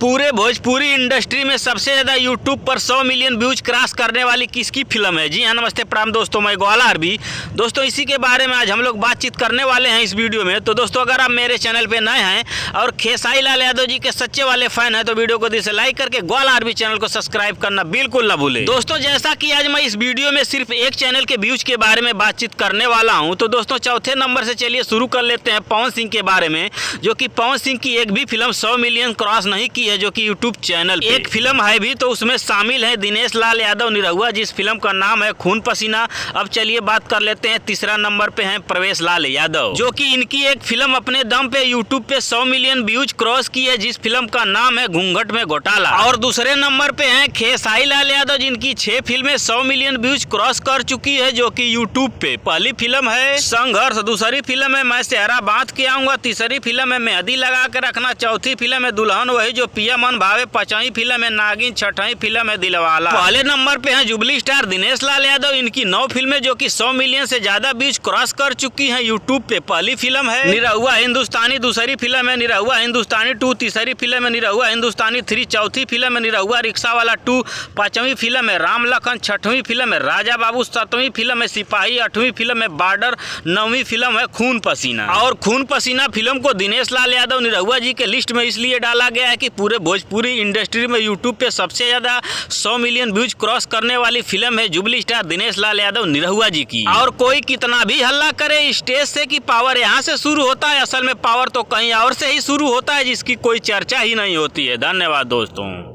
पूरे भोजपुरी इंडस्ट्री में सबसे ज्यादा यूट्यूब पर 100 मिलियन व्यूज क्रॉस करने वाली किसकी फिल्म है? जी हाँ, नमस्ते प्रणाम दोस्तों, मैं ग्वाला आरबी। दोस्तों इसी के बारे में आज हम लोग बातचीत करने वाले हैं इस वीडियो में। तो दोस्तों अगर आप मेरे चैनल पे नए हैं और खेसारी लाल यादव जी के सच्चे वाले फैन हैं तो वीडियो को दिल से लाइक करके ग्वाला आरबी चैनल को सब्सक्राइब करना बिल्कुल ना भूलें। दोस्तों जैसा कि आज मैं इस वीडियो में सिर्फ एक चैनल के व्यूज के बारे में बातचीत करने वाला हूँ। तो दोस्तों चौथे नंबर से चलिए शुरू कर लेते हैं पवन सिंह के बारे में, जो कि पवन सिंह की एक भी फिल्म 100 मिलियन क्रॉस नहीं की है, जो कि यूट्यूब चैनल एक फिल्म है भी तो उसमें शामिल है दिनेश लाल यादव निरहुआ, जिस फिल्म का नाम है खून पसीना। अब चलिए बात कर लेते हैं तीसरा नंबर पे है प्रवेश लाल यादव, जो कि इनकी एक फिल्म अपने दम पे यूट्यूब पे 100 मिलियन व्यूज क्रॉस की है, जिस फिल्म का नाम है घूंघट में घोटाला। और दूसरे नंबर पे है खेसारी लाल यादव, जिनकी 6 फिल्में 100 मिलियन व्यूज क्रॉस कर चुकी है, जो कि यूट्यूब पे। पहली फिल्म है संघर्ष, दूसरी फिल्म है मैं सेहरा बांध के आऊंगा, तीसरी फिल्म है मेहंदी लगा के रखना, चौथी फिल्म है दुल्हन वही जो पिया मन भावे, पांचवी फिल्म है नागिन, छठी फिल्म है दिलवाला। पहले नंबर पे है जुबली स्टार दिनेश लाल यादव, इनकी 9 फिल्में जो कि 100 मिलियन से ज्यादा व्यूज क्रॉस कर चुकी हैं यूट्यूब पे। पहली फिल्म है निरहुआ हिंदुस्तानी, दूसरी फिल्म है निरहुआ हिंदुस्तानी 2, तीसरी फिल्म है निरहुआ हिंदुस्तानी 3, चौथी फिल्म है निरहुआ रिक्शा वाला 2, पांचवी फिल्म है राम लखन, छठवीं फिल्म है राजा बाबू, सातवीं फिल्म है सिपाही, आठवीं फिल्म है बॉर्डर, 9वीं फिल्म है खून पसीना। और खून पसीना फिल्म को दिनेश लाल यादव निरहुआ जी के लिस्ट में इसलिए डाला गया है कि पूरे भोजपुरी इंडस्ट्री में यूट्यूब पे सबसे ज्यादा 100 मिलियन व्यूज क्रॉस करने वाली फिल्म है जुबली स्टार दिनेश लाल यादव निरहुआ जी की। और कोई कितना भी हल्ला करे स्टेज से कि पावर यहाँ से शुरू होता है, असल में पावर तो कहीं और से ही शुरू होता है, जिसकी कोई चर्चा ही नहीं होती है। धन्यवाद दोस्तों।